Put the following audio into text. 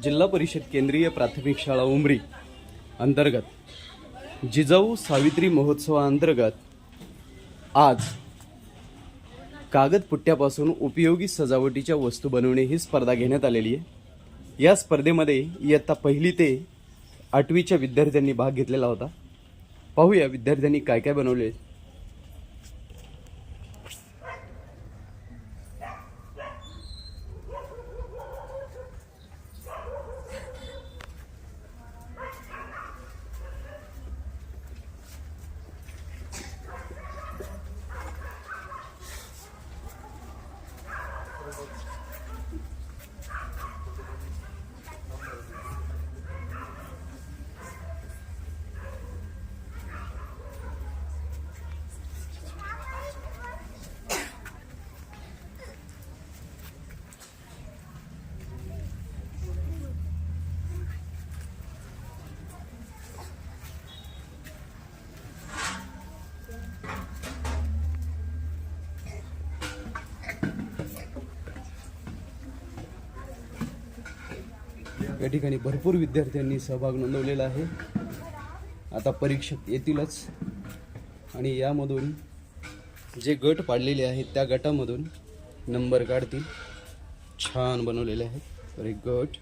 जिल्हा परिषद केंद्रीय प्राथमिक शाळा उमरी अंतर्गत जिजाऊ सावित्री महोत्सवाअंतर्गत आज कागदपुट्ट्यापासून उपयोगी सजावटीच्या वस्तू बनवणे ही स्पर्धा घेण्यात आलेली आहे। या स्पर्धेमध्ये इयत्ता 1ली ते 8वीच्या विद्यार्थ्यांनी भाग घेतलेला होता। पाहूया विद्यार्थ्यांनी काय काय बनवले। या ठिकाणी भरपूर विद्यार्थ्यांनी सहभाग नोंदवलेला आहे। आता परीक्षक येतीलच आणि यामधून जे गट पाडलेले आहेत त्या गटामधून नंबर काढतील। छान बनवलेले आहेत। तर एक गट